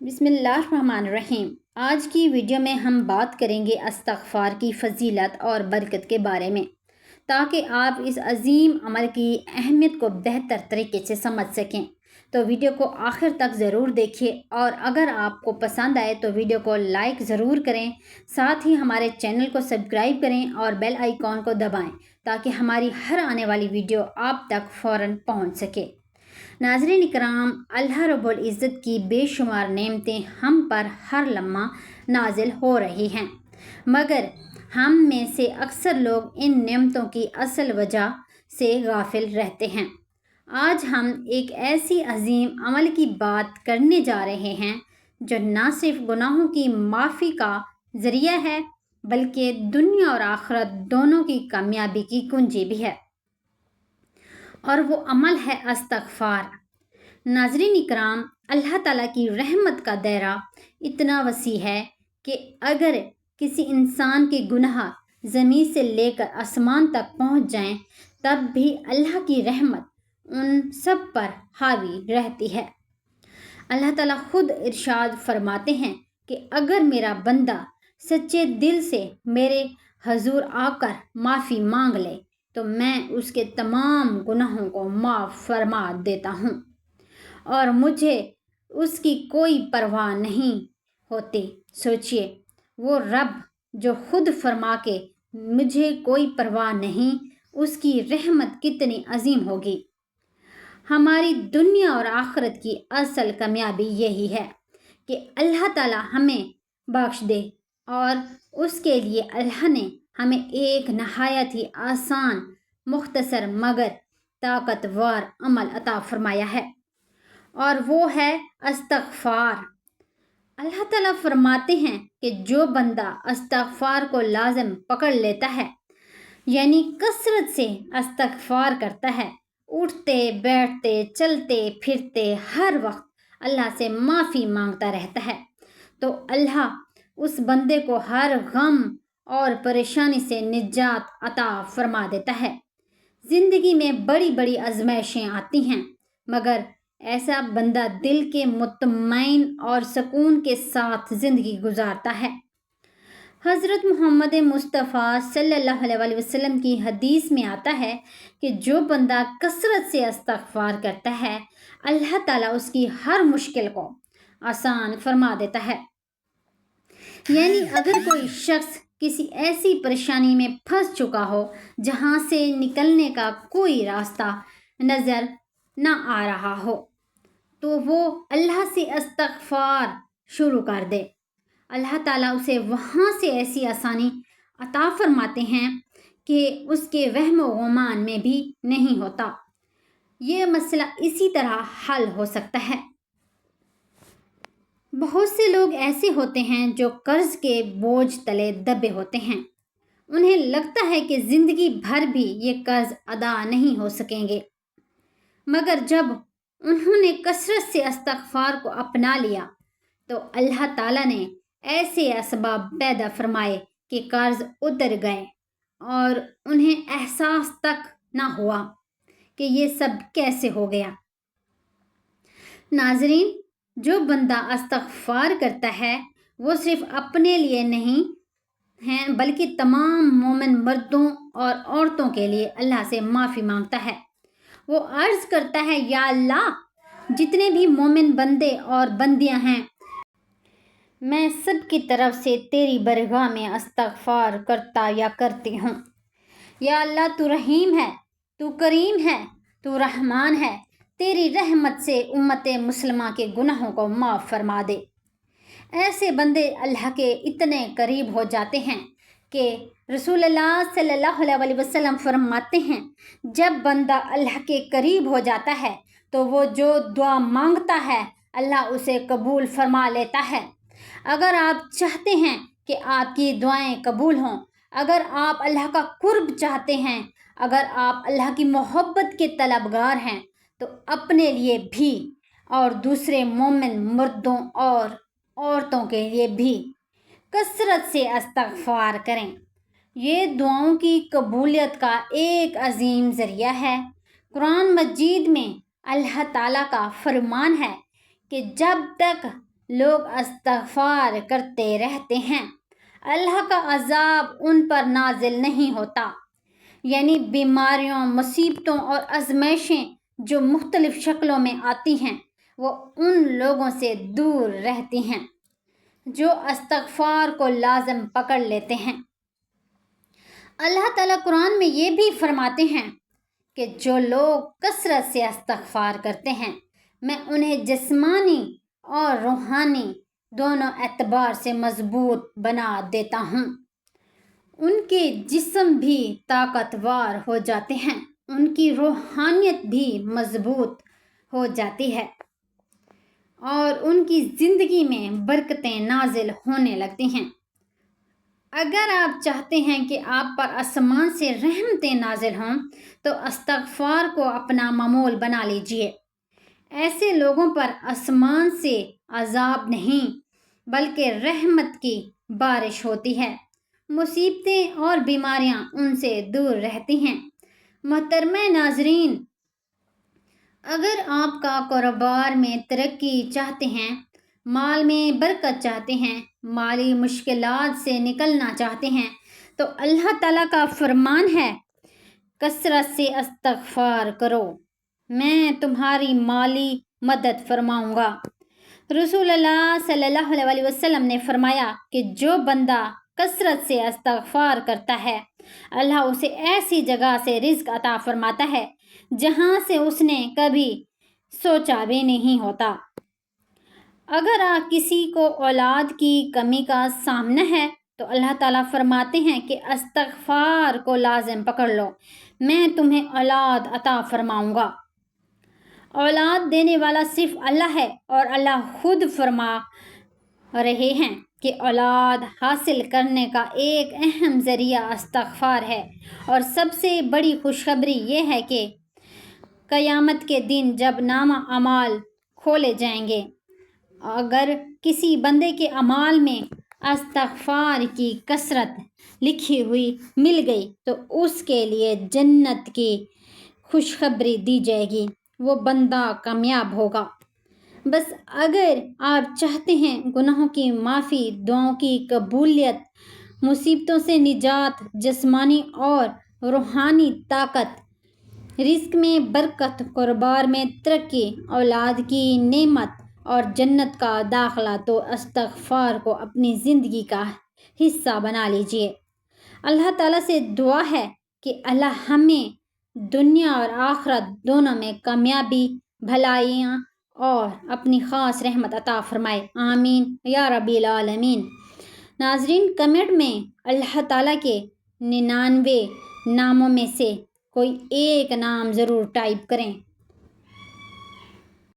بسم اللہ الرحمن الرحیم۔ آج کی ویڈیو میں ہم بات کریں گے استغفار کی فضیلت اور برکت کے بارے میں، تاکہ آپ اس عظیم عمل کی اہمیت کو بہتر طریقے سے سمجھ سکیں۔ تو ویڈیو کو آخر تک ضرور دیکھیے، اور اگر آپ کو پسند آئے تو ویڈیو کو لائک ضرور کریں، ساتھ ہی ہمارے چینل کو سبسکرائب کریں اور بیل آئیکن کو دبائیں تاکہ ہماری ہر آنے والی ویڈیو آپ تک فوراً پہنچ سکے۔ ناظرین اکرام، اللہ رب العزت کی بے شمار نعمتیں ہم پر ہر لمحہ نازل ہو رہی ہیں، مگر ہم میں سے اکثر لوگ ان نعمتوں کی اصل وجہ سے غافل رہتے ہیں۔ آج ہم ایک ایسی عظیم عمل کی بات کرنے جا رہے ہیں جو نہ صرف گناہوں کی معافی کا ذریعہ ہے، بلکہ دنیا اور آخرت دونوں کی کامیابی کی کنجی بھی ہے، اور وہ عمل ہے استغفار۔ ناظرین اکرام، اللہ تعالیٰ کی رحمت کا دائرہ اتنا وسیع ہے کہ اگر کسی انسان کے گناہ زمین سے لے کر آسمان تک پہنچ جائیں، تب بھی اللہ کی رحمت ان سب پر حاوی رہتی ہے۔ اللہ تعالیٰ خود ارشاد فرماتے ہیں کہ اگر میرا بندہ سچے دل سے میرے حضور آ کر معافی مانگ لے تو میں اس کے تمام گناہوں کو معاف فرما دیتا ہوں، اور مجھے اس کی کوئی پرواہ نہیں ہوتی۔ سوچئے، وہ رب جو خود فرما کہ مجھے کوئی پرواہ نہیں، اس کی رحمت کتنی عظیم ہوگی۔ ہماری دنیا اور آخرت کی اصل کامیابی یہی ہے کہ اللہ تعالیٰ ہمیں بخش دے، اور اس کے لیے اللہ نے ہمیں ایک نہایت ہی آسان، مختصر مگر طاقتور عمل عطا فرمایا ہے، اور وہ ہے استغفار۔ اللہ تعالیٰ فرماتے ہیں کہ جو بندہ استغفار کو لازم پکڑ لیتا ہے، یعنی کثرت سے استغفار کرتا ہے، اٹھتے بیٹھتے چلتے پھرتے ہر وقت اللہ سے معافی مانگتا رہتا ہے، تو اللہ اس بندے کو ہر غم اور پریشانی سے نجات عطا فرما دیتا ہے۔ زندگی میں بڑی بڑی آزمائشیں آتی ہیں، مگر ایسا بندہ دل کے مطمئن اور سکون کے ساتھ زندگی گزارتا ہے۔ حضرت محمد مصطفیٰ صلی اللہ علیہ وسلم کی حدیث میں آتا ہے کہ جو بندہ کثرت سے استغفار کرتا ہے، اللہ تعالیٰ اس کی ہر مشکل کو آسان فرما دیتا ہے۔ یعنی اگر کوئی شخص کسی ایسی پریشانی میں پھنس چکا ہو جہاں سے نکلنے کا کوئی راستہ نظر نہ آ رہا ہو، تو وہ اللہ سے استغفار شروع کر دے، اللہ تعالیٰ اسے وہاں سے ایسی آسانی عطا فرماتے ہیں کہ اس کے وہم و گمان میں بھی نہیں ہوتا۔ یہ مسئلہ اسی طرح حل ہو سکتا ہے۔ بہت سے لوگ ایسے ہوتے ہیں جو قرض کے بوجھ تلے دبے ہوتے ہیں، انہیں لگتا ہے کہ زندگی بھر بھی یہ قرض ادا نہیں ہو سکیں گے، مگر جب انہوں نے کثرت سے استغفار کو اپنا لیا تو اللہ تعالیٰ نے ایسے اسباب پیدا فرمائے کہ قرض اتر گئے، اور انہیں احساس تک نہ ہوا کہ یہ سب کیسے ہو گیا۔ ناظرین، جو بندہ استغفار کرتا ہے وہ صرف اپنے لیے نہیں ہے، بلکہ تمام مومن مردوں اور عورتوں کے لیے اللہ سے معافی مانگتا ہے۔ وہ عرض کرتا ہے، یا اللہ، جتنے بھی مومن بندے اور بندیاں ہیں، میں سب کی طرف سے تیری بارگاہ میں استغفار کرتا یا کرتی ہوں۔ یا اللہ، تو رحیم ہے، تو کریم ہے، تو رحمان ہے، تیری رحمت سے امت مسلمہ کے گناہوں کو معاف فرما دے۔ ایسے بندے اللہ کے اتنے قریب ہو جاتے ہیں کہ رسول اللہ صلی اللہ علیہ وسلم فرماتے ہیں، جب بندہ اللہ کے قریب ہو جاتا ہے تو وہ جو دعا مانگتا ہے اللہ اسے قبول فرما لیتا ہے۔ اگر آپ چاہتے ہیں کہ آپ کی دعائیں قبول ہوں، اگر آپ اللہ کا قرب چاہتے ہیں، اگر آپ اللہ کی محبت کے طلبگار ہیں، تو اپنے لیے بھی اور دوسرے مومن مردوں اور عورتوں کے لیے بھی کثرت سے استغفار کریں۔ یہ دعاؤں کی قبولیت کا ایک عظیم ذریعہ ہے۔ قرآن مجید میں اللہ تعالیٰ کا فرمان ہے کہ جب تک لوگ استغفار کرتے رہتے ہیں، اللہ کا عذاب ان پر نازل نہیں ہوتا۔ یعنی بیماریوں، مصیبتوں اور آزمائشیں جو مختلف شکلوں میں آتی ہیں وہ ان لوگوں سے دور رہتی ہیں جو استغفار کو لازم پکڑ لیتے ہیں۔ اللہ تعالیٰ قرآن میں یہ بھی فرماتے ہیں کہ جو لوگ کثرت سے استغفار کرتے ہیں میں انہیں جسمانی اور روحانی دونوں اعتبار سے مضبوط بنا دیتا ہوں۔ ان کے جسم بھی طاقتور ہو جاتے ہیں، ان کی روحانیت بھی مضبوط ہو جاتی ہے اور ان کی زندگی میں برکتیں نازل ہونے لگتی ہیں۔ اگر آپ چاہتے ہیں کہ آپ پر آسمان سے رحمتیں نازل ہوں تو استغفار کو اپنا معمول بنا لیجئے۔ ایسے لوگوں پر آسمان سے عذاب نہیں بلکہ رحمت کی بارش ہوتی ہے، مصیبتیں اور بیماریاں ان سے دور رہتی ہیں۔ محترمہ ناظرین، اگر آپ کا کاروبار میں ترقی چاہتے ہیں، مال میں برکت چاہتے ہیں، مالی مشکلات سے نکلنا چاہتے ہیں تو اللہ تعالیٰ کا فرمان ہے کثرت سے استغفار کرو، میں تمہاری مالی مدد فرماؤں گا۔ رسول اللہ صلی اللہ علیہ وسلم نے فرمایا کہ جو بندہ کثرت سے استغفار کرتا ہے اللہ اسے ایسی جگہ سے رزق عطا فرماتا ہے جہاں سے اس نے کبھی سوچا بھی نہیں ہوتا۔ اگر آپ کسی کو اولاد کی کمی کا سامنا ہے تو اللہ تعالیٰ فرماتے ہیں کہ استغفار کو لازم پکڑ لو، میں تمہیں اولاد عطا فرماؤں گا۔ اولاد دینے والا صرف اللہ ہے اور اللہ خود فرما رہے ہیں کہ اولاد حاصل کرنے کا ایک اہم ذریعہ استغفار ہے، اور سب سے بڑی خوشخبری یہ ہے کہ قیامت کے دن جب نامہ اعمال کھولے جائیں گے، اگر کسی بندے کے اعمال میں استغفار کی کثرت لکھی ہوئی مل گئی تو اس کے لیے جنت کی خوشخبری دی جائے گی، وہ بندہ کامیاب ہوگا۔ بس اگر آپ چاہتے ہیں گناہوں کی معافی، دعاؤں کی قبولیت، مصیبتوں سے نجات، جسمانی اور روحانی طاقت، رزق میں برکت، کاروبار میں ترقی، اولاد کی نعمت اور جنت کا داخلہ تو استغفار کو اپنی زندگی کا حصہ بنا لیجئے۔ اللہ تعالیٰ سے دعا ہے کہ اللہ ہمیں دنیا اور آخرت دونوں میں کامیابی، بھلائیاں اور اپنی خاص رحمت عطا فرمائے، آمین یا رب العالمین۔ ناظرین، کمنٹ میں اللہ تعالیٰ کے 99 ناموں میں سے کوئی ایک نام ضرور ٹائپ کریں۔